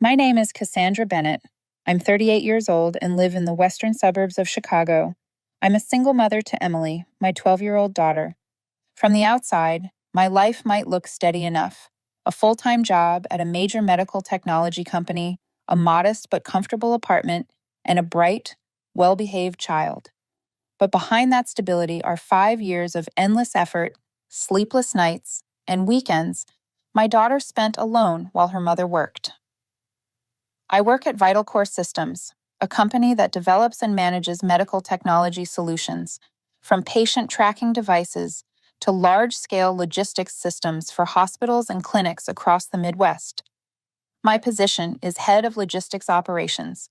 My name is Cassandra Bennett. I'm 38 years old and live in the western suburbs of Chicago. I'm a single mother to Emily, my 12-year-old daughter. From the outside, my life might look steady enough. A full-time job at a major medical technology company, a modest but comfortable apartment, and a bright, well-behaved child. But behind that stability are 5 years of endless effort, sleepless nights, and weekends my daughter spent alone while her mother worked. I work at Vital Core Systems, a company that develops and manages medical technology solutions, from patient tracking devices to large-scale logistics systems for hospitals and clinics across the Midwest. My position is head of logistics operations.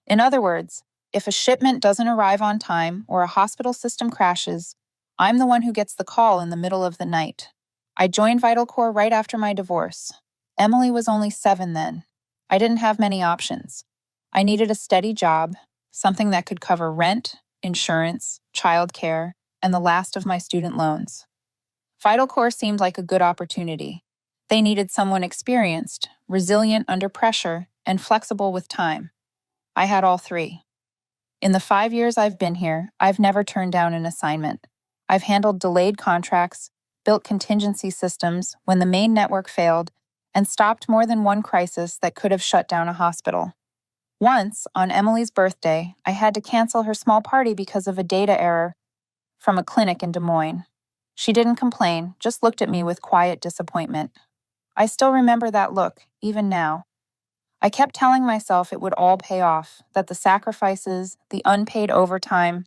In other words, if a shipment doesn't arrive on time or a hospital system crashes, I'm the one who gets the call in the middle of the night. I joined Vital Core right after my divorce. Emily was only 7 then. I didn't have many options. I needed a steady job, something that could cover rent, insurance, childcare, and the last of my student loans. Vital Core seemed like a good opportunity. They needed someone experienced, resilient under pressure, and flexible with time. I had all three. In the 5 years I've been here, I've never turned down an assignment. I've handled delayed contracts, built contingency systems when the main network failed, and stopped more than one crisis that could have shut down a hospital. Once, on Emily's birthday, I had to cancel her small party because of a data error from a clinic in Des Moines. She didn't complain, just looked at me with quiet disappointment. I still remember that look, even now. I kept telling myself it would all pay off, that the sacrifices, the unpaid overtime,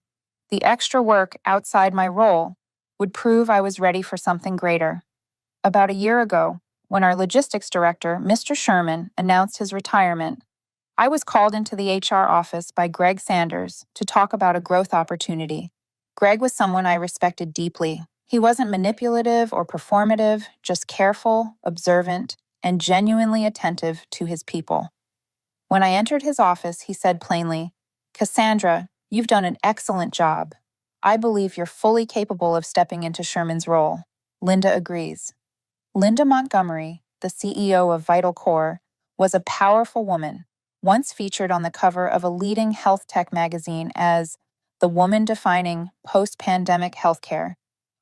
the extra work outside my role would prove I was ready for something greater. About a year ago, when our logistics director, Mr. Sherman, announced his retirement, I was called into the HR office by Greg Sanders to talk about a growth opportunity. Greg was someone I respected deeply. He wasn't manipulative or performative, just careful, observant, and genuinely attentive to his people. When I entered his office, he said plainly, "Cassandra, you've done an excellent job. I believe you're fully capable of stepping into Sherman's role." Linda agrees. Linda Montgomery, the CEO of Vital Core, was a powerful woman, once featured on the cover of a leading health tech magazine as the woman defining post-pandemic healthcare.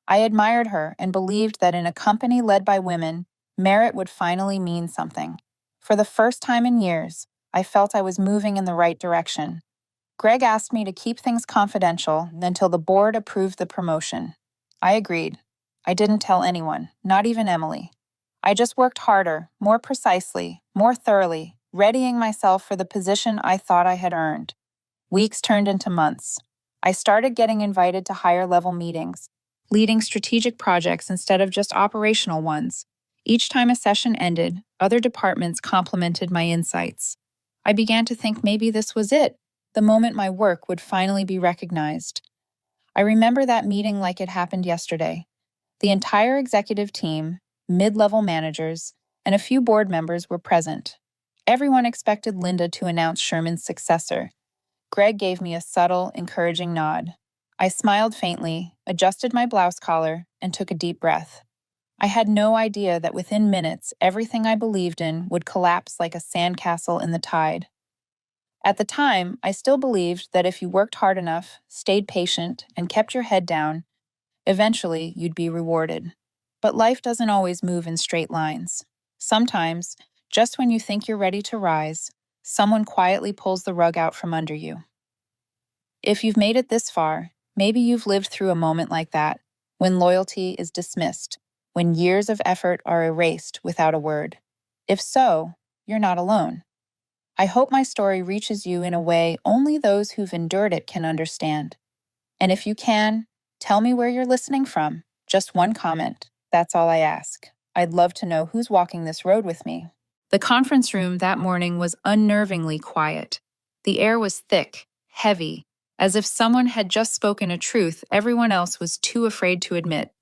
I admired her and believed that in a company led by women, merit would finally mean something. For the first time in years, I felt I was moving in the right direction. Greg asked me to keep things confidential until the board approved the promotion. I agreed. I didn't tell anyone, not even Emily. I just worked harder, more precisely, more thoroughly, readying myself for the position I thought I had earned. Weeks turned into months. I started getting invited to higher-level meetings, leading strategic projects instead of just operational ones. Each time a session ended, other departments complimented my insights. I began to think maybe this was it, the moment my work would finally be recognized. I remember that meeting like it happened yesterday. The entire executive team, mid-level managers, and a few board members were present. Everyone expected Linda to announce Sherman's successor. Greg gave me a subtle, encouraging nod. I smiled faintly, adjusted my blouse collar, and took a deep breath. I had no idea that within minutes, everything I believed in would collapse like a sandcastle in the tide. At the time, I still believed that if you worked hard enough, stayed patient, and kept your head down, eventually you'd be rewarded. But life doesn't always move in straight lines. Sometimes, just when you think you're ready to rise, someone quietly pulls the rug out from under you. If you've made it this far, maybe you've lived through a moment like that, when loyalty is dismissed, when years of effort are erased without a word. If so, you're not alone. I hope my story reaches you in a way only those who've endured it can understand. And if you can, tell me where you're listening from. Just one comment. That's all I ask. I'd love to know who's walking this road with me. The conference room that morning was unnervingly quiet. The air was thick, heavy, as if someone had just spoken a truth everyone else was too afraid to admit.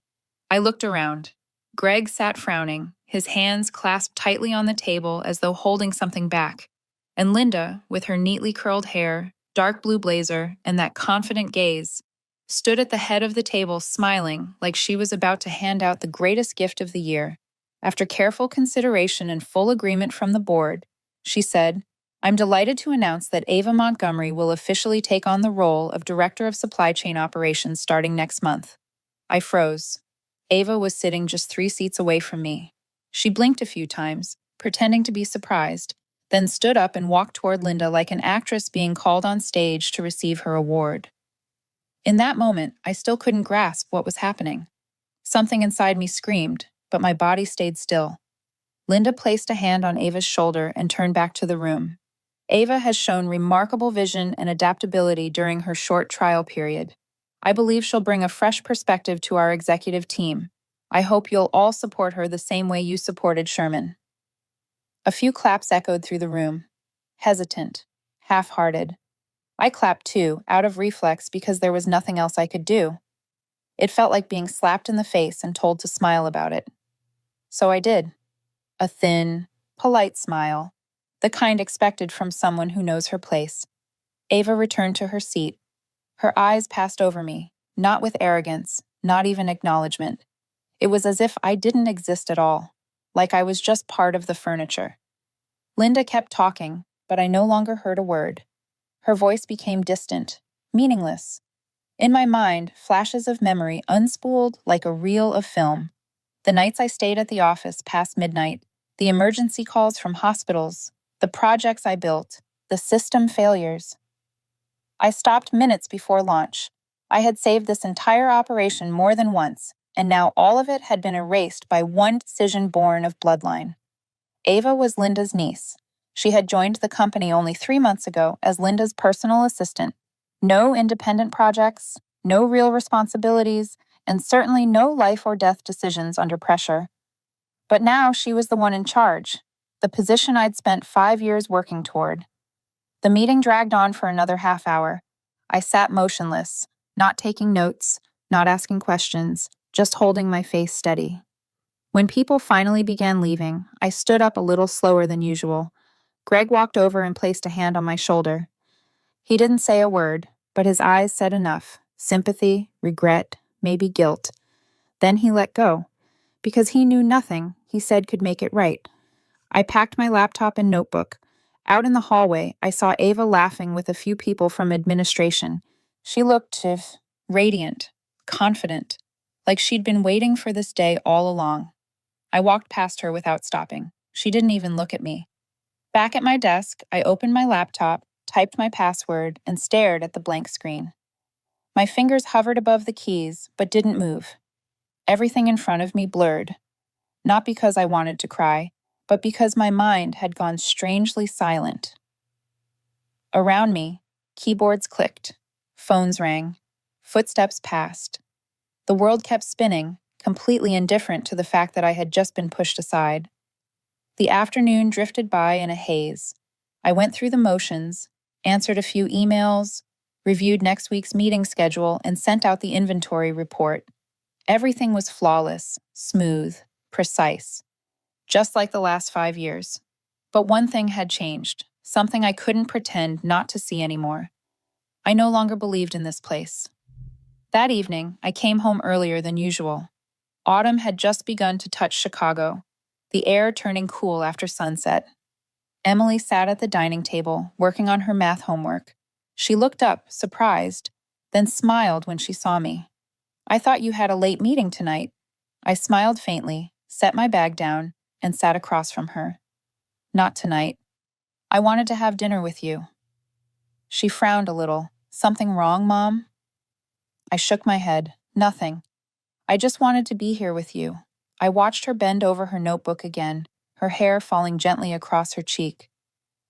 I looked around. Greg sat frowning, his hands clasped tightly on the table as though holding something back. And Linda, with her neatly curled hair, dark blue blazer, and that confident gaze, stood at the head of the table smiling like she was about to hand out the greatest gift of the year. After careful consideration and full agreement from the board, she said, "I'm delighted to announce that Ava Montgomery will officially take on the role of Director of Supply Chain Operations starting next month." I froze. Ava was sitting just 3 seats away from me. She blinked a few times, pretending to be surprised, then stood up and walked toward Linda like an actress being called on stage to receive her award. In that moment, I still couldn't grasp what was happening. Something inside me screamed, but my body stayed still. Linda placed a hand on Ava's shoulder and turned back to the room. Ava has shown remarkable vision and adaptability during her short trial period. I believe she'll bring a fresh perspective to our executive team. I hope you'll all support her the same way you supported Sherman. A few claps echoed through the room. Hesitant, half-hearted. I clapped too, out of reflex because there was nothing else I could do. It felt like being slapped in the face and told to smile about it. So I did. A thin, polite smile, the kind expected from someone who knows her place. Ava returned to her seat. Her eyes passed over me, not with arrogance, not even acknowledgement. It was as if I didn't exist at all, like I was just part of the furniture. Linda kept talking, but I no longer heard a word. Her voice became distant, meaningless. In my mind, flashes of memory unspooled like a reel of film. The nights I stayed at the office past midnight, the emergency calls from hospitals, the projects I built, the system failures. I stopped minutes before launch. I had saved this entire operation more than once, and now all of it had been erased by one decision born of bloodline. Ava was Linda's niece. She had joined the company only 3 months ago as Linda's personal assistant. No independent projects, no real responsibilities, and certainly no life or death decisions under pressure. But now she was the one in charge, the position I'd spent 5 years working toward. The meeting dragged on for another half hour. I sat motionless, not taking notes, not asking questions, just holding my face steady. When people finally began leaving, I stood up a little slower than usual. Greg walked over and placed a hand on my shoulder. He didn't say a word, but his eyes said enough: sympathy, regret, maybe guilt. Then he let go, because he knew nothing he said could make it right. I packed my laptop and notebook. Out in the hallway, I saw Ava laughing with a few people from administration. She looked radiant, confident, like she'd been waiting for this day all along. I walked past her without stopping. She didn't even look at me. Back at my desk, I opened my laptop, typed my password, and stared at the blank screen. My fingers hovered above the keys, but didn't move. Everything in front of me blurred. Not because I wanted to cry, but because my mind had gone strangely silent. Around me, keyboards clicked, phones rang, footsteps passed. The world kept spinning, completely indifferent to the fact that I had just been pushed aside. The afternoon drifted by in a haze. I went through the motions, answered a few emails, reviewed next week's meeting schedule, and sent out the inventory report. Everything was flawless, smooth, precise, just like the last 5 years. But one thing had changed, something I couldn't pretend not to see anymore. I no longer believed in this place. That evening, I came home earlier than usual. Autumn had just begun to touch Chicago, the air turning cool after sunset. Emily sat at the dining table, working on her math homework. She looked up, surprised, then smiled when she saw me. "I thought you had a late meeting tonight." I smiled faintly, set my bag down, and sat across from her. "Not tonight. I wanted to have dinner with you." She frowned a little. "Something wrong, Mom?" I shook my head. "Nothing. I just wanted to be here with you." I watched her bend over her notebook again, her hair falling gently across her cheek.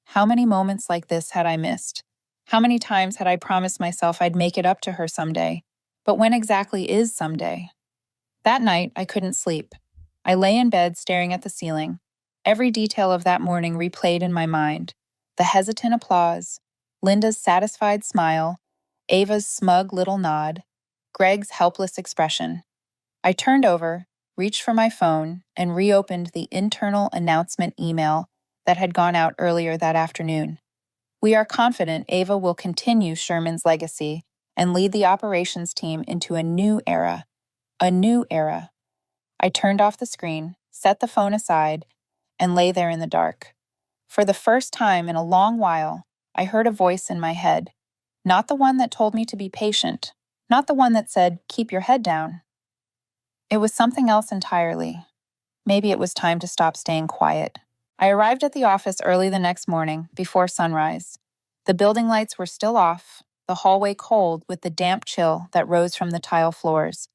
How many moments like this had I missed? How many times had I promised myself I'd make it up to her someday? But when exactly is someday? That night, I couldn't sleep. I lay in bed staring at the ceiling. Every detail of that morning replayed in my mind. The hesitant applause, Linda's satisfied smile, Ava's smug little nod, Greg's helpless expression. I turned over, reached for my phone, and reopened the internal announcement email that had gone out earlier that afternoon. "We are confident Ava will continue Sherman's legacy and lead the operations team into a new era. A new era." I turned off the screen, set the phone aside, and lay there in the dark. For the first time in a long while, I heard a voice in my head, not the one that told me to be patient, not the one that said, keep your head down. It was something else entirely. Maybe it was time to stop staying quiet. I arrived at the office early the next morning, before sunrise. The building lights were still off, the hallway cold with the damp chill that rose from the tile floors.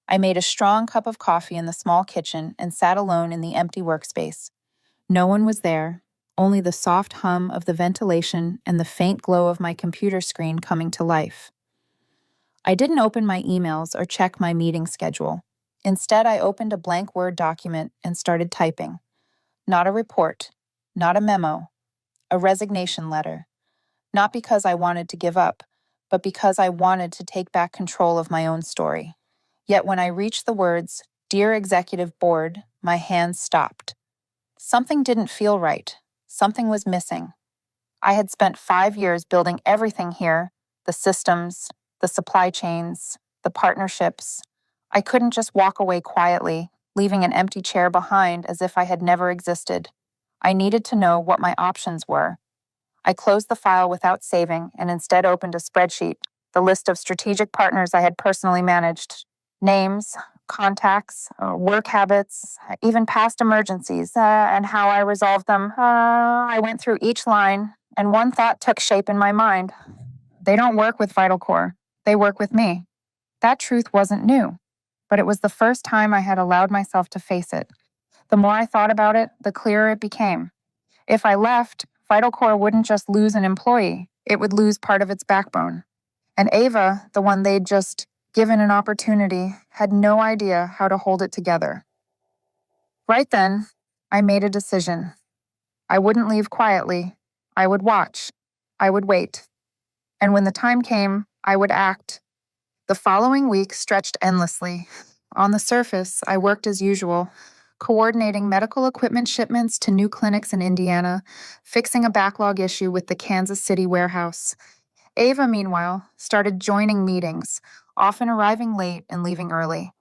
I made a strong cup of coffee in the small kitchen and sat alone in the empty workspace. No one was there, only the soft hum of the ventilation and the faint glow of my computer screen coming to life. I didn't open my emails or check my meeting schedule. Instead, I opened a blank Word document and started typing. Not a report, not a memo, a resignation letter. Not because I wanted to give up, but because I wanted to take back control of my own story. Yet when I reached the words, "Dear Executive Board," my hands stopped. Something didn't feel right. Something was missing. I had spent 5 years building everything here, the systems, the supply chains, the partnerships. I couldn't just walk away quietly, leaving an empty chair behind as if I had never existed. I needed to know what my options were. I closed the file without saving and instead opened a spreadsheet, the list of strategic partners I had personally managed. Names, contacts, work habits, even past emergencies, and how I resolved them. I went through each line, and one thought took shape in my mind. They don't work with Vital Core. They work with me. That truth wasn't new, but it was the first time I had allowed myself to face it. The more I thought about it, the clearer it became. If I left, Vital Core wouldn't just lose an employee, it would lose part of its backbone. And Ava, the one they'd just given an opportunity, had no idea how to hold it together. Right then, I made a decision. I wouldn't leave quietly. I would watch. I would wait. And when the time came, I would act. The following week stretched endlessly. On the surface, I worked as usual, coordinating medical equipment shipments to new clinics in Indiana, fixing a backlog issue with the Kansas City warehouse. Ava, meanwhile, started joining meetings, often arriving late and leaving early.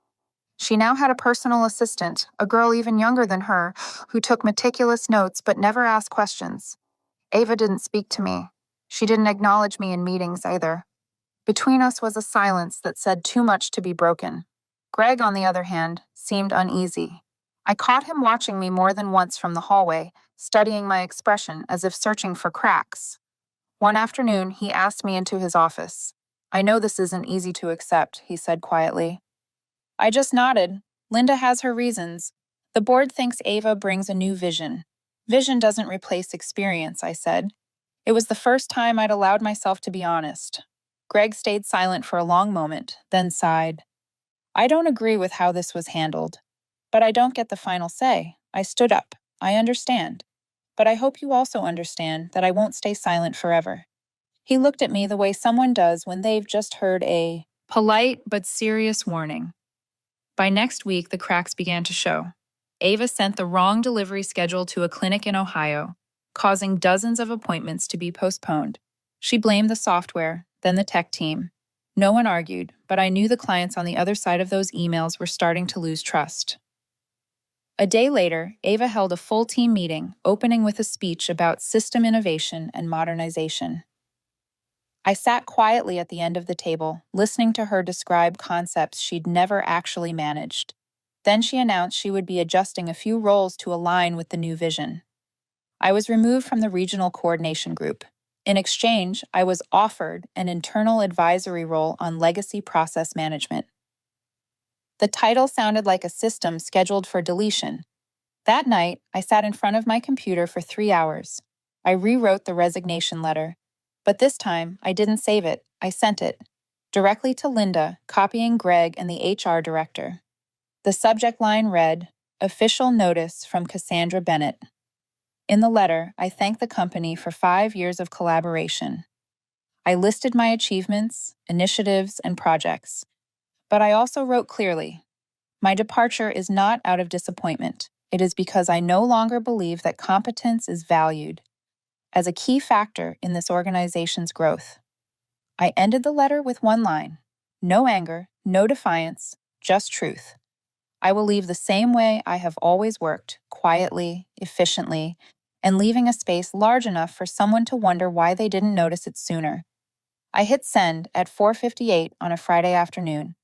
She now had a personal assistant, a girl even younger than her, who took meticulous notes but never asked questions. Ava didn't speak to me. She didn't acknowledge me in meetings either. Between us was a silence that said too much to be broken. Greg, on the other hand, seemed uneasy. I caught him watching me more than once from the hallway, studying my expression as if searching for cracks. One afternoon, he asked me into his office. "I know this isn't easy to accept," he said quietly. I just nodded. Linda has her reasons. The board thinks Ava brings a new vision. Vision doesn't replace experience, I said. It was the first time I'd allowed myself to be honest. Greg stayed silent for a long moment, then sighed. I don't agree with how this was handled. But I don't get the final say. I stood up. I understand. But I hope you also understand that I won't stay silent forever. He looked at me the way someone does when they've just heard a polite but serious warning. By next week, the cracks began to show. Ava sent the wrong delivery schedule to a clinic in Ohio, causing dozens of appointments to be postponed. She blamed the software, then the tech team. No one argued, but I knew the clients on the other side of those emails were starting to lose trust. A day later, Ava held a full team meeting, opening with a speech about system innovation and modernization. I sat quietly at the end of the table, listening to her describe concepts she'd never actually managed. Then she announced she would be adjusting a few roles to align with the new vision. I was removed from the regional coordination group. In exchange, I was offered an internal advisory role on legacy process management. The title sounded like a system scheduled for deletion. That night, I sat in front of my computer for 3 hours. I rewrote the resignation letter. But this time, I didn't save it. I sent it directly to Linda, copying Greg and the HR director. The subject line read, "Official Notice from Cassandra Bennett." In the letter, I thanked the company for 5 years of collaboration. I listed my achievements, initiatives, and projects. But I also wrote clearly, my departure is not out of disappointment. It is because I no longer believe that competence is valued as a key factor in this organization's growth. I ended the letter with one line: no anger, no defiance, just truth. I will leave the same way I have always worked, quietly, efficiently, and leaving a space large enough for someone to wonder why they didn't notice it sooner. I hit send at 4:58 on a Friday afternoon.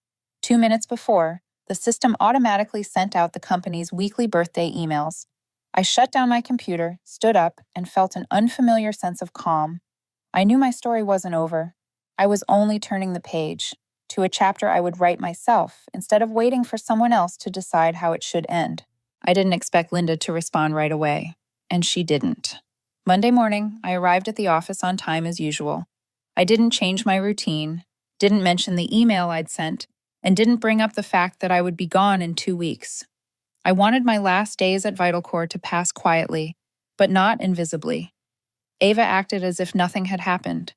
2 minutes before, the system automatically sent out the company's weekly birthday emails. I shut down my computer, stood up, and felt an unfamiliar sense of calm. I knew my story wasn't over. I was only turning the page to a chapter I would write myself instead of waiting for someone else to decide how it should end. I didn't expect Linda to respond right away, and she didn't. Monday morning, I arrived at the office on time as usual. I didn't change my routine, didn't mention the email I'd sent, and didn't bring up the fact that I would be gone in 2 weeks. I wanted my last days at VitalCore to pass quietly, but not invisibly. Ava acted as if nothing had happened.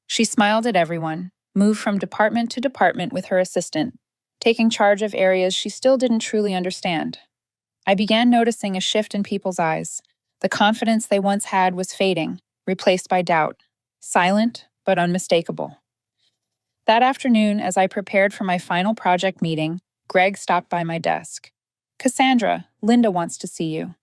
She smiled at everyone, moved from department to department with her assistant, taking charge of areas she still didn't truly understand. I began noticing a shift in people's eyes. The confidence they once had was fading, replaced by doubt, silent but unmistakable. That afternoon, as I prepared for my final project meeting, Greg stopped by my desk. "Cassandra, Linda wants to see you."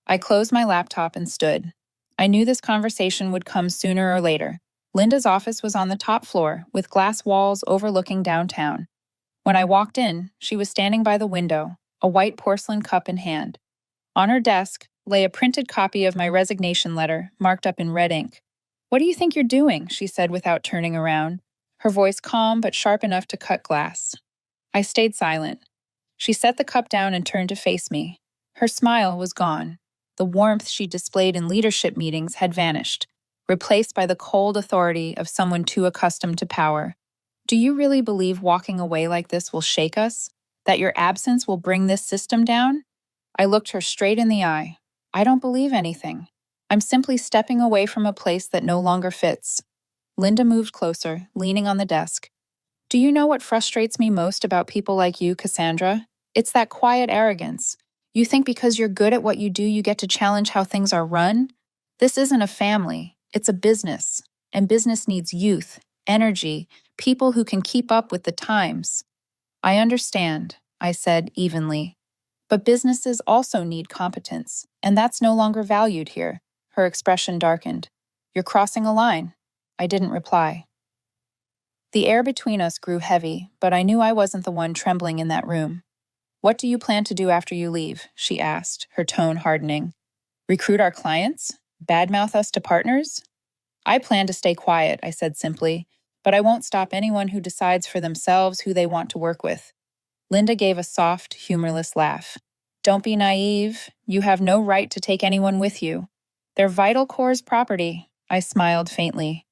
I closed my laptop and stood. I knew this conversation would come sooner or later. Linda's office was on the top floor, with glass walls overlooking downtown. When I walked in, she was standing by the window, a white porcelain cup in hand. On her desk lay a printed copy of my resignation letter, marked up in red ink. "What do you think you're doing?" she said without turning around, her voice calm but sharp enough to cut glass. I stayed silent. She set the cup down and turned to face me. Her smile was gone. The warmth she displayed in leadership meetings had vanished, replaced by the cold authority of someone too accustomed to power. "Do you really believe walking away like this will shake us? That your absence will bring this system down?" I looked her straight in the eye. "I don't believe anything. I'm simply stepping away from a place that no longer fits." Linda moved closer, leaning on the desk. "Do you know what frustrates me most about people like you, Cassandra? It's that quiet arrogance. You think because you're good at what you do, you get to challenge how things are run? This isn't a family, it's a business. And business needs youth, energy, people who can keep up with the times." "I understand," I said evenly. "But businesses also need competence, and that's no longer valued here." Her expression darkened. "You're crossing a line." I didn't reply. The air between us grew heavy, but I knew I wasn't the one trembling in that room. "What do you plan to do after you leave?" she asked, her tone hardening. "Recruit our clients? Badmouth us to partners?" "I plan to stay quiet," I said simply, "but I won't stop anyone who decides for themselves who they want to work with." Linda gave a soft, humorless laugh. "Don't be naive. You have no right to take anyone with you. They're VitalCore's property." I smiled faintly.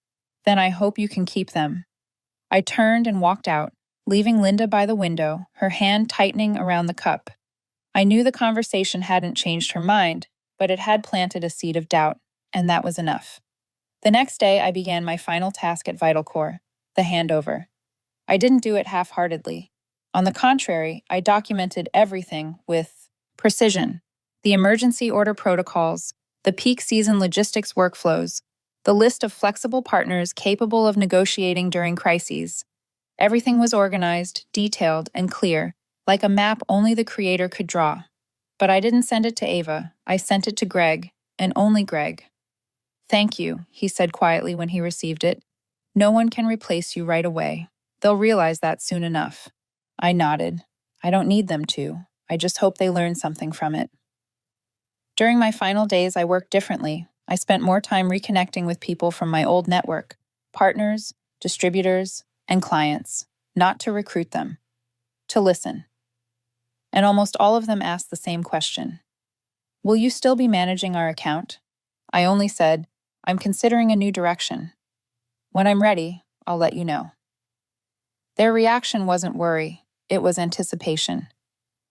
"Then I hope you can keep them." I turned and walked out, leaving Linda by the window, her hand tightening around the cup. I knew the conversation hadn't changed her mind, but it had planted a seed of doubt, and that was enough. The next day, I began my final task at VitalCore, the handover. I didn't do it half-heartedly. On the contrary, I documented everything with precision: the emergency order protocols, the peak season logistics workflows, the list of flexible partners capable of negotiating during crises. Everything was organized, detailed, and clear, like a map only the creator could draw. But I didn't send it to Ava. I sent it to Greg, and only Greg. "Thank you," he said quietly when he received it. "No one can replace you right away. They'll realize that soon enough." I nodded. I don't need them to. I just hope they learn something from it. During my final days, I worked differently. I spent more time reconnecting with people from my old network, partners, distributors, and clients, not to recruit them, to listen. And almost all of them asked the same question: "Will you still be managing our account?" I only said, "I'm considering a new direction. When I'm ready, I'll let you know." Their reaction wasn't worry, it was anticipation.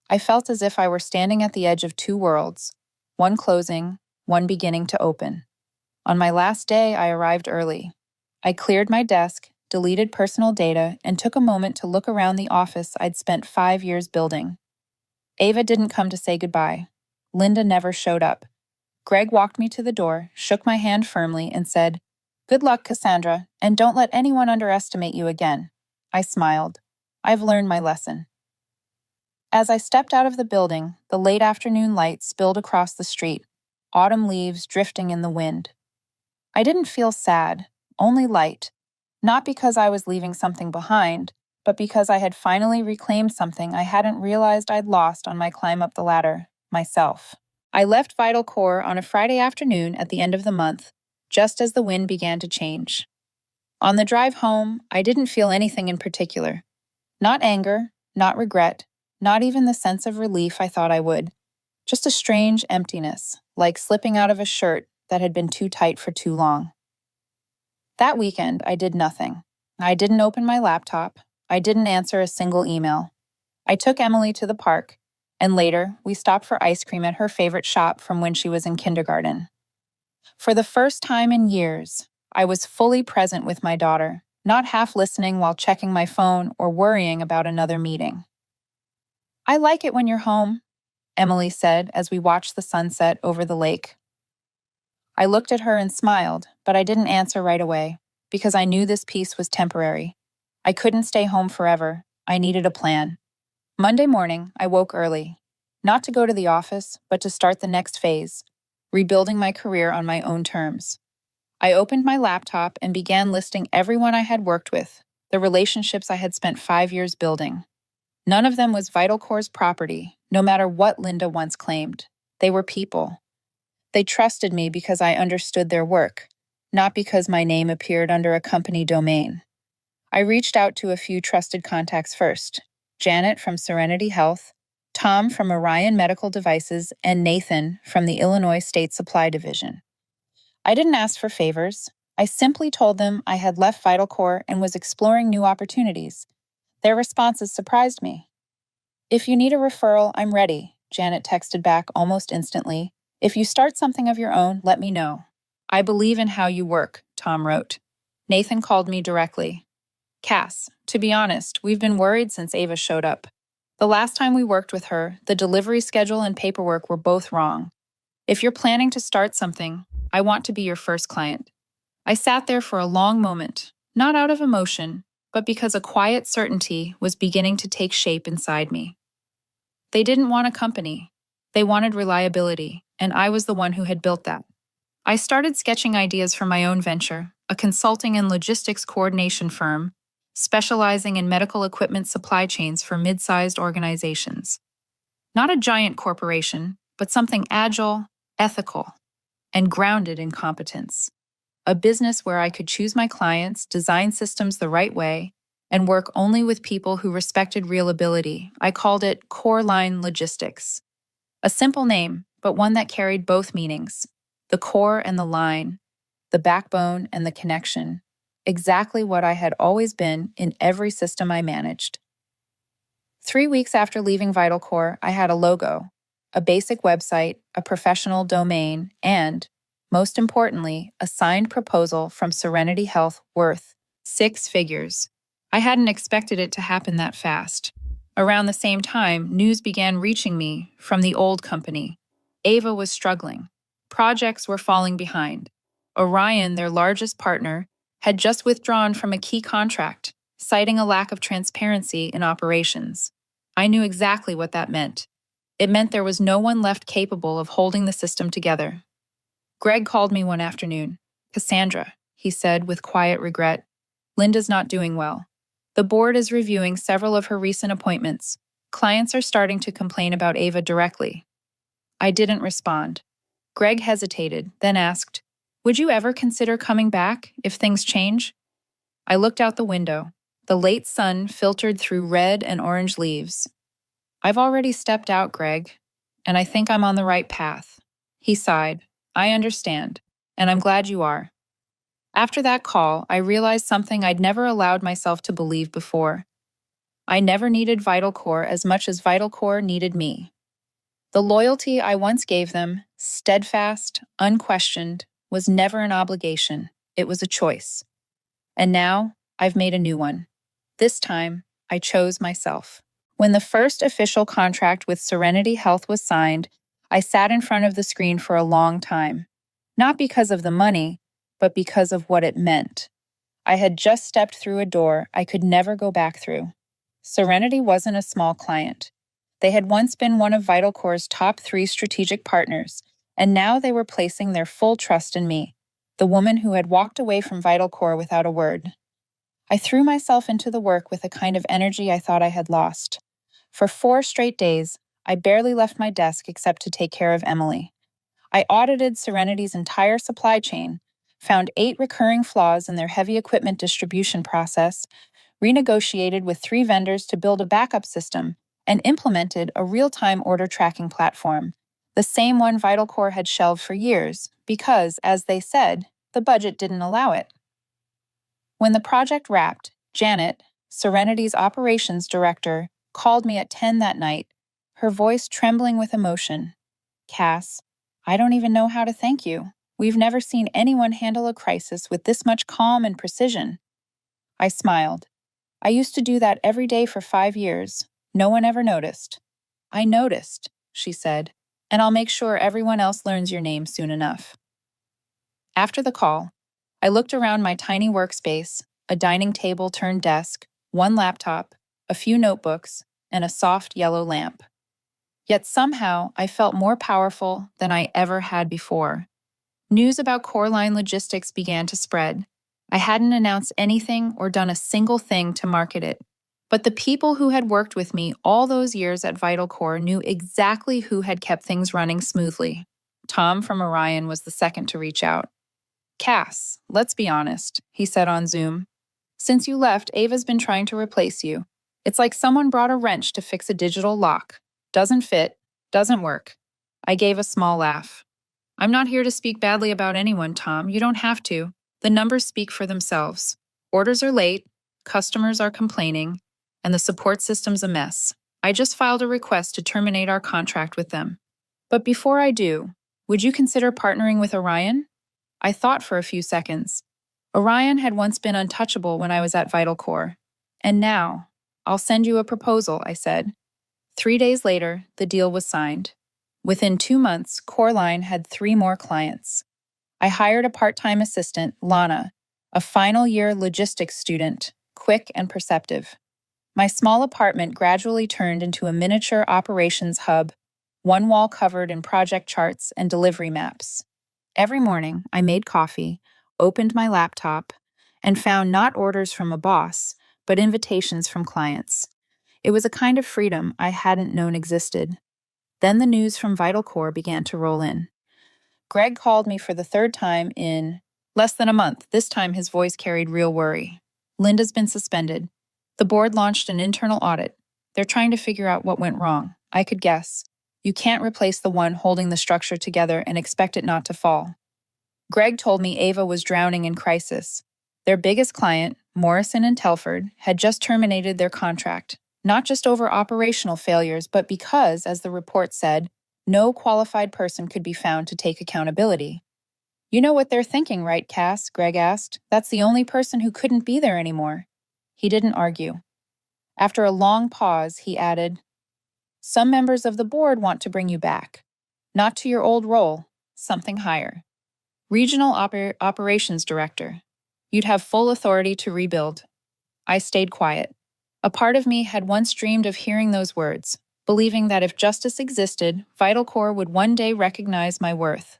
I felt as if I were standing at the edge of two worlds, one closing, one beginning to open. On my last day, I arrived early. I cleared my desk, deleted personal data, and took a moment to look around the office I'd spent 5 years building. Ava didn't come to say goodbye. Linda never showed up. Greg walked me to the door, shook my hand firmly, and said, "Good luck, Cassandra, and don't let anyone underestimate you again." I smiled. I've learned my lesson. As I stepped out of the building, the late afternoon light spilled across the street. autumn leaves drifting in the wind. I didn't feel sad, only light, not because I was leaving something behind, but because I had finally reclaimed something I hadn't realized I'd lost on my climb up the ladder, myself. I left Vital Core on a Friday afternoon at the end of the month, just as the wind began to change. On the drive home, I didn't feel anything in particular. Not anger, not regret, not even the sense of relief I thought I would. Just a strange emptiness, like slipping out of a shirt that had been too tight for too long. That weekend, I did nothing. I didn't open my laptop. I didn't answer a single email. I took Emily to the park, and later, we stopped for ice cream at her favorite shop from when she was in kindergarten. For the first time in years, I was fully present with my daughter, not half listening while checking my phone or worrying about another meeting. "I like it when you're home," Emily said as we watched the sunset over the lake. I looked at her and smiled, but I didn't answer right away, because I knew this peace was temporary. I couldn't stay home forever. I needed a plan. Monday morning, I woke early, not to go to the office, but to start the next phase, rebuilding my career on my own terms. I opened my laptop and began listing everyone I had worked with, the relationships I had spent 5 years building. None of them was Vital Core's property, no matter what Linda once claimed. They were people. They trusted me because I understood their work, not because my name appeared under a company domain. I reached out to a few trusted contacts first: Janet from Serenity Health, Tom from Orion Medical Devices, and Nathan from the Illinois State Supply Division. I didn't ask for favors. I simply told them I had left Vital Core and was exploring new opportunities. Their responses surprised me. "If you need a referral, I'm ready," Janet texted back almost instantly. "If you start something of your own, let me know." "I believe in how you work," Tom wrote. Nathan called me directly. "Cass, to be honest, we've been worried since Ava showed up. The last time we worked with her, the delivery schedule and paperwork were both wrong. If you're planning to start something, I want to be your first client." I sat there for a long moment, not out of emotion, but because a quiet certainty was beginning to take shape inside me. They didn't want a company. They wanted reliability, and I was the one who had built that. I started sketching ideas for my own venture, a consulting and logistics coordination firm, specializing in medical equipment supply chains for mid-sized organizations. Not a giant corporation, but something agile, ethical, and grounded in competence. A business where I could choose my clients, design systems the right way, and work only with people who respected real ability. I called it Core Line Logistics. A simple name, but one that carried both meanings: the core and the line, the backbone and the connection. Exactly what I had always been in every system I managed. 3 weeks after leaving Vital Core, I had a logo, a basic website, a professional domain, and, most importantly, a signed proposal from Serenity Health worth 6 figures. I hadn't expected it to happen that fast. Around the same time, news began reaching me from the old company. Ava was struggling. Projects were falling behind. Orion, their largest partner, had just withdrawn from a key contract, citing a lack of transparency in operations. I knew exactly what that meant. It meant there was no one left capable of holding the system together. Greg called me one afternoon. "Cassandra," he said with quiet regret, "Linda's not doing well. The board is reviewing several of her recent appointments. Clients are starting to complain about Ava directly." I didn't respond. Greg hesitated, then asked, "Would you ever consider coming back if things change?" I looked out the window. The late sun filtered through red and orange leaves. "I've already stepped out, Greg, and I think I'm on the right path." He sighed. "I understand, and I'm glad you are." After that call, I realized something I'd never allowed myself to believe before. I never needed Vital Core as much as Vital Core needed me. The loyalty I once gave them, steadfast, unquestioned, was never an obligation. It was a choice. And now, I've made a new one. This time, I chose myself. When the first official contract with Serenity Health was signed, I sat in front of the screen for a long time. Not because of the money, but because of what it meant. I had just stepped through a door I could never go back through. Serenity wasn't a small client. They had once been one of Vital Core's top 3 strategic partners, And now they were placing their full trust in me, the woman who had walked away from VitalCore without a word. I threw myself into the work with a kind of energy I thought I had lost. For 4 straight days, I barely left my desk except to take care of Emily. I audited Serenity's entire supply chain, found 8 recurring flaws in their heavy equipment distribution process, renegotiated with 3 vendors to build a backup system, and implemented a real-time order tracking platform, the same one VitalCore had shelved for years because, as they said, the budget didn't allow it. When the project wrapped, Janet, Serenity's operations director, called me at 10 that night, her voice trembling with emotion. "Cass, I don't even know how to thank you. We've never seen anyone handle a crisis with this much calm and precision." I smiled. I used to do that every day for 5 years. No one ever noticed. "I noticed," she said, "and I'll make sure everyone else learns your name soon enough." After the call, I looked around my tiny workspace, a dining table turned desk, 1 laptop, a few notebooks, and a soft yellow lamp. Yet somehow I felt more powerful than I ever had before. News about Core Line Logistics began to spread. I hadn't announced anything or done a single thing to market it. But the people who had worked with me all those years at VitalCore knew exactly who had kept things running smoothly. Tom from Orion was the second to reach out. "Cass, let's be honest," he said on Zoom. "Since you left, Ava's been trying to replace you. It's like someone brought a wrench to fix a digital lock. Doesn't fit, doesn't work." I gave a small laugh. "I'm not here to speak badly about anyone, Tom. You don't have to. The numbers speak for themselves. Orders are late, customers are complaining, and the support system's a mess. I just filed a request to terminate our contract with them. But before I do, would you consider partnering with Orion?" I thought for a few seconds. Orion had once been untouchable when I was at VitalCore. And now, "I'll send you a proposal," I said. 3 days later, the deal was signed. Within 2 months, Coreline had 3 more clients. I hired a part-time assistant, Lana, a final-year logistics student, quick and perceptive. My small apartment gradually turned into a miniature operations hub, 1 wall covered in project charts and delivery maps. Every morning, I made coffee, opened my laptop, and found not orders from a boss, but invitations from clients. It was a kind of freedom I hadn't known existed. Then the news from VitalCore began to roll in. Greg called me for the 3rd time in less than a month. This time his voice carried real worry. "Linda's been suspended. The board launched an internal audit. They're trying to figure out what went wrong. I could guess. You can't replace the one holding the structure together and expect it not to fall." Greg told me Ava was drowning in crisis. Their biggest client, Morrison and Telford, had just terminated their contract, not just over operational failures, but because, as the report said, no qualified person could be found to take accountability. "You know what they're thinking, right, Cass?" Greg asked. "That's the only person who couldn't be there anymore." He didn't argue. After a long pause, he added, "Some members of the board want to bring you back. Not to your old role, something higher. Regional Operations Director. You'd have full authority to rebuild." I stayed quiet. A part of me had once dreamed of hearing those words, believing that if justice existed, VitalCore would one day recognize my worth.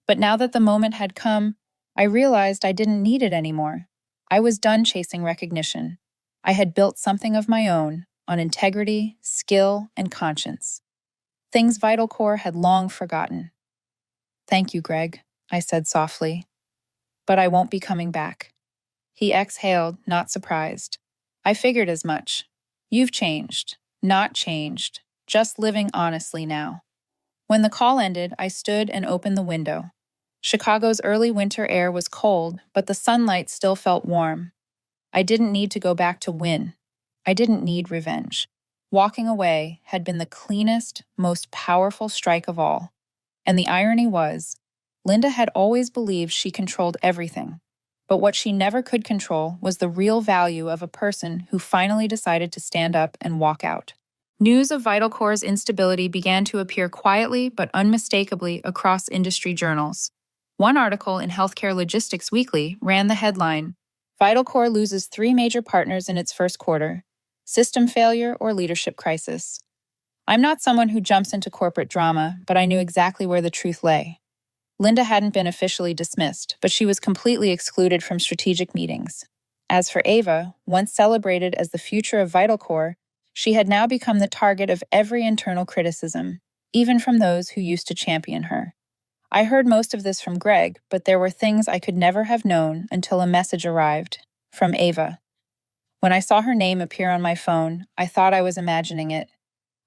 But now that the moment had come, I realized I didn't need it anymore. I was done chasing recognition. I had built something of my own, on integrity, skill, and conscience. Things VitalCore had long forgotten. "Thank you, Greg," I said softly. "But I won't be coming back." He exhaled, not surprised. "I figured as much. You've changed, not changed, just living honestly now." When the call ended, I stood and opened the window. Chicago's early winter air was cold, but the sunlight still felt warm. I didn't need to go back to win. I didn't need revenge. Walking away had been the cleanest, most powerful strike of all. And the irony was, Linda had always believed she controlled everything. But what she never could control was the real value of a person who finally decided to stand up and walk out. News of VitalCore's instability began to appear quietly but unmistakably across industry journals. One article in Healthcare Logistics Weekly ran the headline, "VitalCore loses 3 major partners in its first quarter. System failure or leadership crisis." I'm not someone who jumps into corporate drama, but I knew exactly where the truth lay. Linda hadn't been officially dismissed, but she was completely excluded from strategic meetings. As for Ava, once celebrated as the future of VitalCore, she had now become the target of every internal criticism, even from those who used to champion her. I heard most of this from Greg, but there were things I could never have known until a message arrived from Ava. When I saw her name appear on my phone, I thought I was imagining it.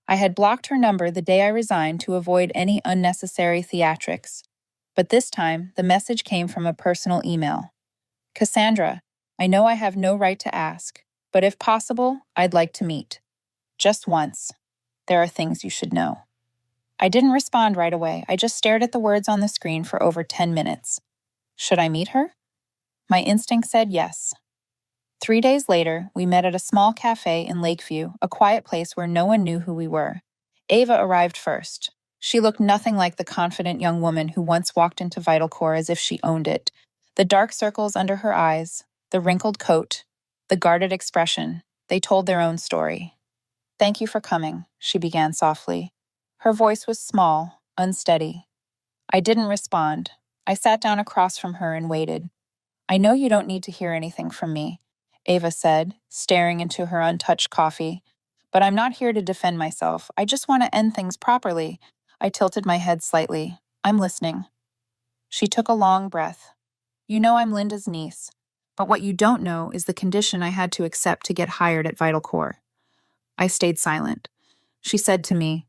I had blocked her number the day I resigned to avoid any unnecessary theatrics. But this time, the message came from a personal email. Cassandra, I know I have no right to ask, but if possible, I'd like to meet. Just once. There are things you should know. I didn't respond right away. I just stared at the words on the screen for over 10 minutes. Should I meet her? My instinct said yes. 3 days later, we met at a small cafe in Lakeview, a quiet place where no one knew who we were. Ava arrived first. She looked nothing like the confident young woman who once walked into VitalCore as if she owned it. The dark circles under her eyes, the wrinkled coat, the guarded expression, they told their own story. Thank you for coming, she began softly. Her voice was small, unsteady. I didn't respond. I sat down across from her and waited. I know you don't need to hear anything from me, Ava said, staring into her untouched coffee. But I'm not here to defend myself. I just want to end things properly. I tilted my head slightly. I'm listening. She took a long breath. You know I'm Linda's niece, but what you don't know is the condition I had to accept to get hired at VitalCore. I stayed silent. She said to me,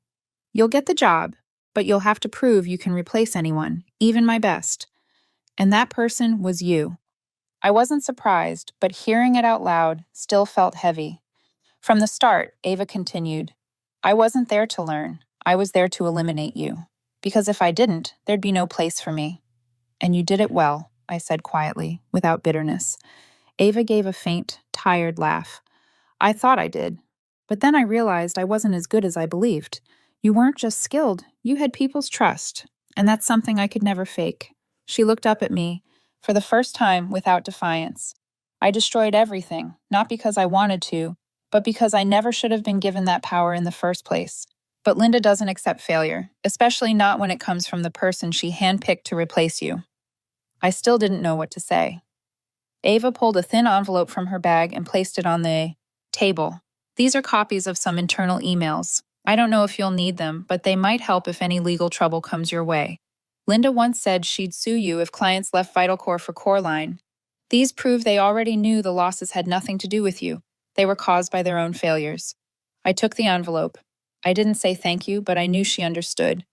You'll get the job, but you'll have to prove you can replace anyone, even my best. And that person was you. I wasn't surprised, but hearing it out loud still felt heavy. From the start, Ava continued, I wasn't there to learn. I was there to eliminate you. Because if I didn't, there'd be no place for me. And you did it well, I said quietly, without bitterness. Ava gave a faint, tired laugh. I thought I did. But then I realized I wasn't as good as I believed. You weren't just skilled, you had people's trust. And that's something I could never fake. She looked up at me, for the first time without defiance. I destroyed everything, not because I wanted to, but because I never should have been given that power in the first place. But Linda doesn't accept failure, especially not when it comes from the person she handpicked to replace you. I still didn't know what to say. Ava pulled a thin envelope from her bag and placed it on the table. These are copies of some internal emails. I don't know if you'll need them, but they might help if any legal trouble comes your way. Linda once said she'd sue you if clients left VitalCore for Coreline. These prove they already knew the losses had nothing to do with you. They were caused by their own failures. I took the envelope. I didn't say thank you, but I knew she understood.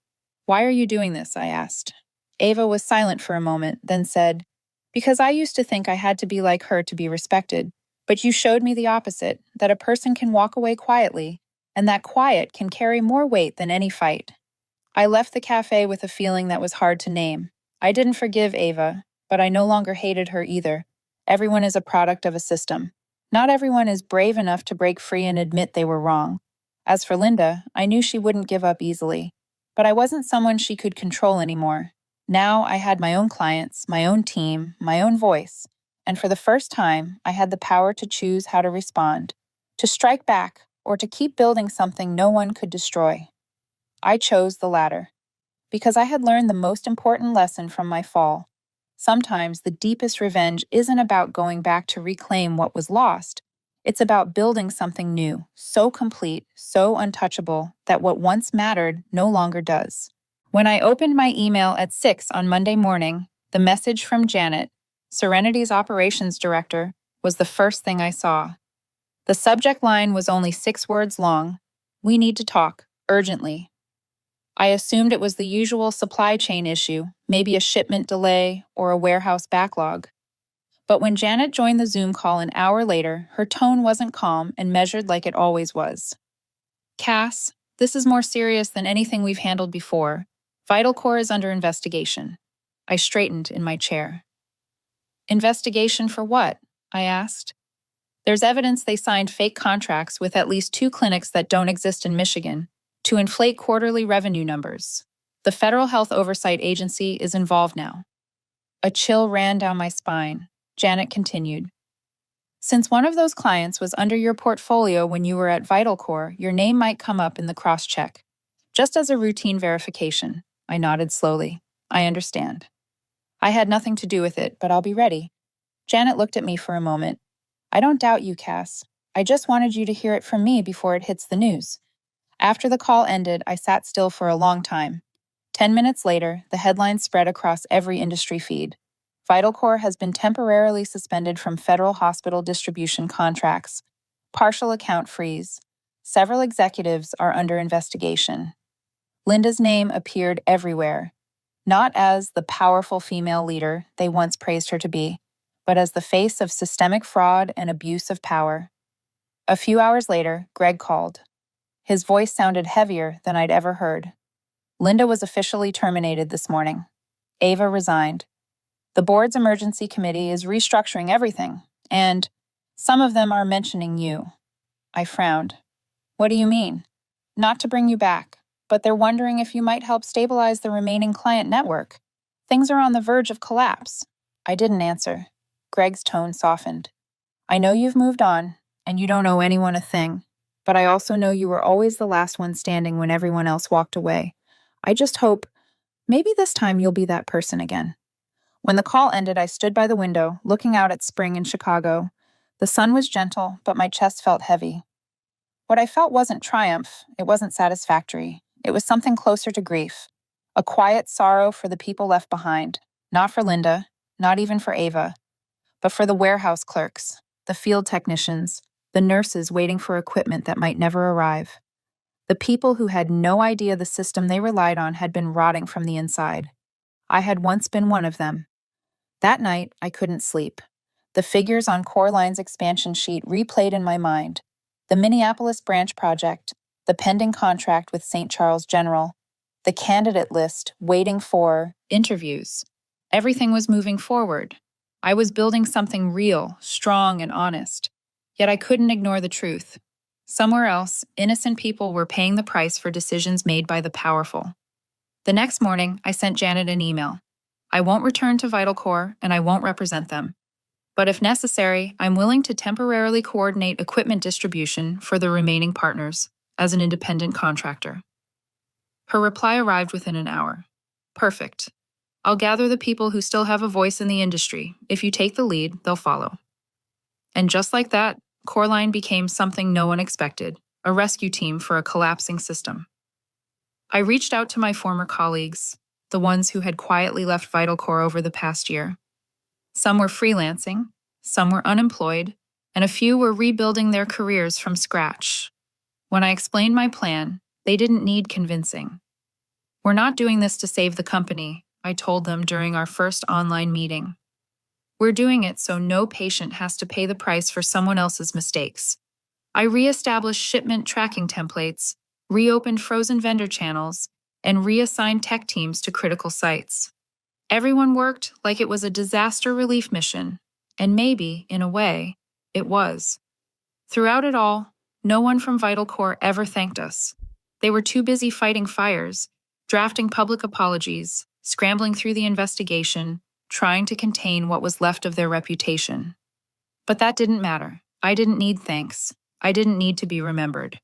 Why are you doing this? I asked. Ava was silent for a moment, then said, Because I used to think I had to be like her to be respected, but you showed me the opposite, that a person can walk away quietly, and that quiet can carry more weight than any fight. I left the cafe with a feeling that was hard to name. I didn't forgive Ava, but I no longer hated her either. Everyone is a product of a system. Not everyone is brave enough to break free and admit they were wrong. As for Linda, I knew she wouldn't give up easily. But I wasn't someone she could control anymore. Now I had my own clients, my own team, my own voice. And for the first time, I had the power to choose how to respond, to strike back, or to keep building something no one could destroy. I chose the latter, because I had learned the most important lesson from my fall. Sometimes the deepest revenge isn't about going back to reclaim what was lost. It's about building something new, so complete, so untouchable, that what once mattered no longer does. When I opened my email at 6 on Monday morning, the message from Janet, Serenity's operations director, was the first thing I saw. The subject line was only 6 words long. We need to talk, urgently. I assumed it was the usual supply chain issue, maybe a shipment delay or a warehouse backlog. But when Janet joined the Zoom call an hour later, her tone wasn't calm and measured like it always was. Cass, this is more serious than anything we've handled before. VitalCore is under investigation. I straightened in my chair. Investigation for what? I asked. There's evidence they signed fake contracts with at least 2 clinics that don't exist in Michigan to inflate quarterly revenue numbers. The Federal Health Oversight Agency is involved now. A chill ran down my spine. Janet continued. Since one of those clients was under your portfolio when you were at VitalCore, your name might come up in the cross-check. Just as a routine verification. I nodded slowly. I understand. I had nothing to do with it, but I'll be ready. Janet looked at me for a moment. I don't doubt you, Cass. I just wanted you to hear it from me before it hits the news. After the call ended, I sat still for a long time. 10 minutes later, the headlines spread across every industry feed. VitalCore has been temporarily suspended from federal hospital distribution contracts. Partial account freeze. Several executives are under investigation. Linda's name appeared everywhere, not as the powerful female leader they once praised her to be, but as the face of systemic fraud and abuse of power. A few hours later, Greg called. His voice sounded heavier than I'd ever heard. Linda was officially terminated this morning. Ava resigned. The board's emergency committee is restructuring everything, and some of them are mentioning you. I frowned. What do you mean? Not to bring you back, but they're wondering if you might help stabilize the remaining client network. Things are on the verge of collapse. I didn't answer. Greg's tone softened. I know you've moved on, and you don't owe anyone a thing, but I also know you were always the last one standing when everyone else walked away. I just hope, maybe this time you'll be that person again. When the call ended, I stood by the window, looking out at spring in Chicago. The sun was gentle, but my chest felt heavy. What I felt wasn't triumph, it wasn't satisfactory. It was something closer to grief. A quiet sorrow for the people left behind. Not for Linda, not even for Ava, but for the warehouse clerks, the field technicians, the nurses waiting for equipment that might never arrive. The people who had no idea the system they relied on had been rotting from the inside. I had once been one of them. That night, I couldn't sleep. The figures on Core Line's expansion sheet replayed in my mind. The Minneapolis branch project, the pending contract with St. Charles General, the candidate list waiting for interviews. Everything was moving forward. I was building something real, strong, and honest. Yet I couldn't ignore the truth. Somewhere else, innocent people were paying the price for decisions made by the powerful. The next morning, I sent Janet an email. I won't return to VitalCore, and I won't represent them. But if necessary, I'm willing to temporarily coordinate equipment distribution for the remaining partners as an independent contractor. Her reply arrived within an hour. Perfect. I'll gather the people who still have a voice in the industry. If you take the lead, they'll follow. And just like that, Core Line became something no one expected, a rescue team for a collapsing system. I reached out to my former colleagues, the ones who had quietly left VitalCore over the past year. Some were freelancing, some were unemployed, and a few were rebuilding their careers from scratch. When I explained my plan, they didn't need convincing. We're not doing this to save the company, I told them during our first online meeting. We're doing it so no patient has to pay the price for someone else's mistakes. I re-established shipment tracking templates, reopened frozen vendor channels, and reassigned tech teams to critical sites. Everyone worked like it was a disaster relief mission, and maybe, in a way, it was. Throughout it all, no one from VitalCore ever thanked us. They were too busy fighting fires, drafting public apologies, scrambling through the investigation, trying to contain what was left of their reputation. But that didn't matter. I didn't need thanks. I didn't need to be remembered.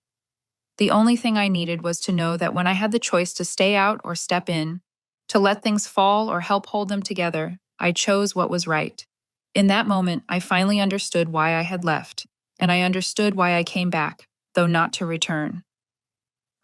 The only thing I needed was to know that when I had the choice to stay out or step in, to let things fall or help hold them together, I chose what was right. In that moment, I finally understood why I had left, and I understood why I came back, though not to return.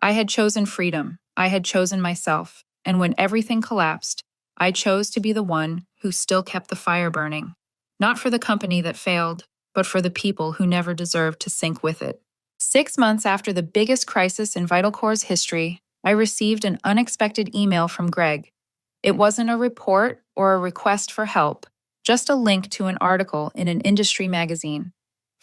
I had chosen freedom, I had chosen myself, and when everything collapsed, I chose to be the one who still kept the fire burning, not for the company that failed, but for the people who never deserved to sink with it. 6 months after the biggest crisis in VitalCore's history, I received an unexpected email from Greg. It wasn't a report or a request for help, just a link to an article in an industry magazine.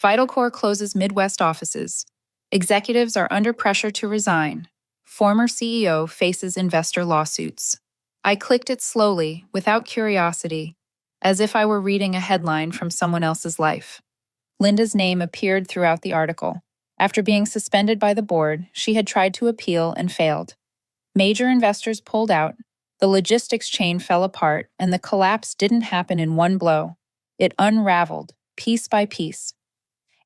VitalCore closes Midwest offices. Executives are under pressure to resign. Former CEO faces investor lawsuits. I clicked it slowly, without curiosity, as if I were reading a headline from someone else's life. Linda's name appeared throughout the article. After being suspended by the board, she had tried to appeal and failed. Major investors pulled out, the logistics chain fell apart, and the collapse didn't happen in one blow. It unraveled, piece by piece,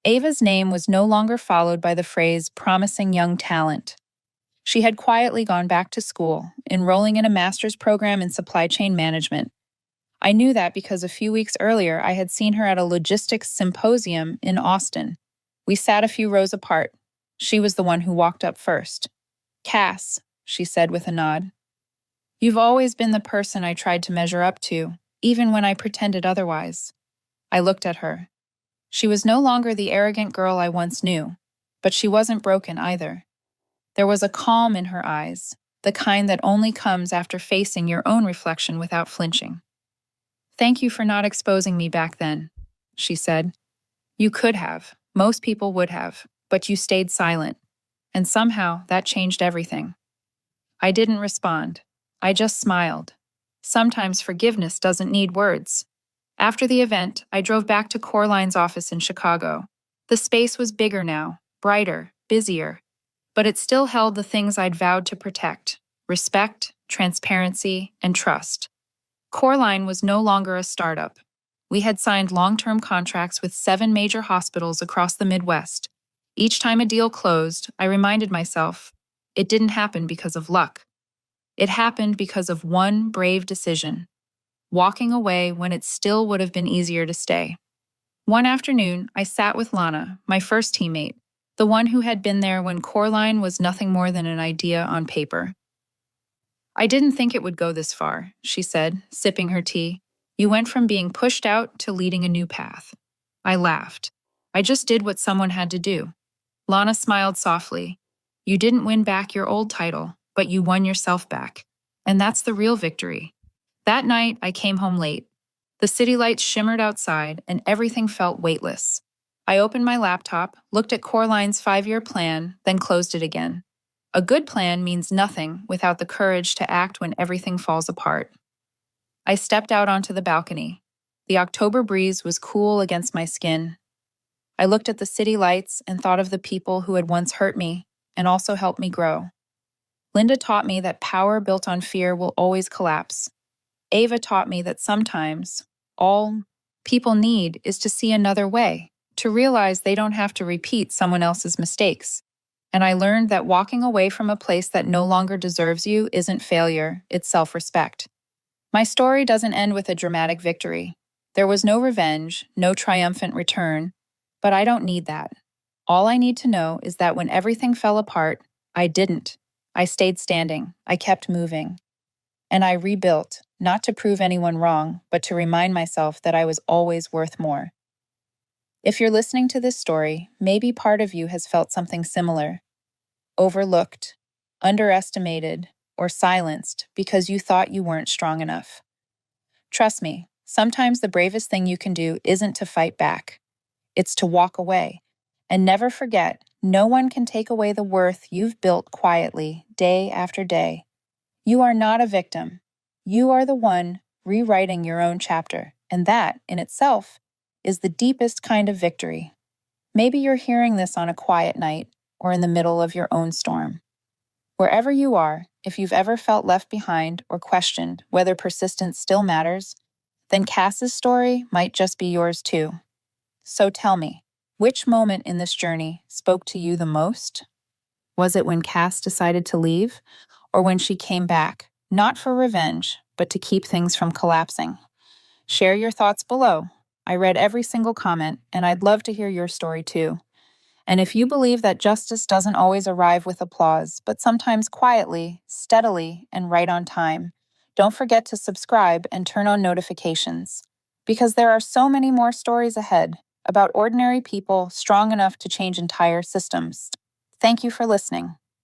Ava's name was no longer followed by the phrase promising young talent. She had quietly gone back to school, enrolling in a master's program in supply chain management. I knew that because a few weeks earlier I had seen her at a logistics symposium in Austin. We sat a few rows apart. She was the one who walked up first. "Cass," she said with a nod. "You've always been the person I tried to measure up to, even when I pretended otherwise." I looked at her. She was no longer the arrogant girl I once knew, but she wasn't broken either. There was a calm in her eyes, the kind that only comes after facing your own reflection without flinching. "Thank you for not exposing me back then," she said. "You could have, most people would have, but you stayed silent, and somehow that changed everything." I didn't respond. I just smiled. Sometimes forgiveness doesn't need words. After the event, I drove back to Corline's office in Chicago. The space was bigger now, brighter, busier, but it still held the things I'd vowed to protect: respect, transparency, and trust. Corline was no longer a startup. We had signed long-term contracts with 7 major hospitals across the Midwest. Each time a deal closed, I reminded myself, it didn't happen because of luck. It happened because of one brave decision: walking away when it still would have been easier to stay. One afternoon, I sat with Lana, my first teammate, the one who had been there when Corline was nothing more than an idea on paper. "I didn't think it would go this far," she said, sipping her tea. "You went from being pushed out to leading a new path." I laughed. "I just did what someone had to do." Lana smiled softly. "You didn't win back your old title, but you won yourself back. And that's the real victory." That night, I came home late. The city lights shimmered outside, and everything felt weightless. I opened my laptop, looked at Corline's 5-year plan, then closed it again. A good plan means nothing without the courage to act when everything falls apart. I stepped out onto the balcony. The October breeze was cool against my skin. I looked at the city lights and thought of the people who had once hurt me and also helped me grow. Linda taught me that power built on fear will always collapse. Ava taught me that sometimes all people need is to see another way, to realize they don't have to repeat someone else's mistakes. And I learned that walking away from a place that no longer deserves you isn't failure, it's self-respect. My story doesn't end with a dramatic victory. There was no revenge, no triumphant return, but I don't need that. All I need to know is that when everything fell apart, I didn't. I stayed standing, I kept moving. And I rebuilt, not to prove anyone wrong, but to remind myself that I was always worth more. If you're listening to this story, maybe part of you has felt something similar. Overlooked, underestimated, or silenced because you thought you weren't strong enough. Trust me, sometimes the bravest thing you can do isn't to fight back. It's to walk away. And never forget, no one can take away the worth you've built quietly, day after day. You are not a victim. You are the one rewriting your own chapter, and that, in itself, is the deepest kind of victory. Maybe you're hearing this on a quiet night or in the middle of your own storm. Wherever you are, if you've ever felt left behind or questioned whether persistence still matters, then Cass's story might just be yours too. So tell me, which moment in this journey spoke to you the most? Was it when Cass decided to leave, or when she came back, not for revenge, but to keep things from collapsing? Share your thoughts below. I read every single comment, and I'd love to hear your story too. And if you believe that justice doesn't always arrive with applause, but sometimes quietly, steadily, and right on time, don't forget to subscribe and turn on notifications, because there are so many more stories ahead about ordinary people strong enough to change entire systems. Thank you for listening.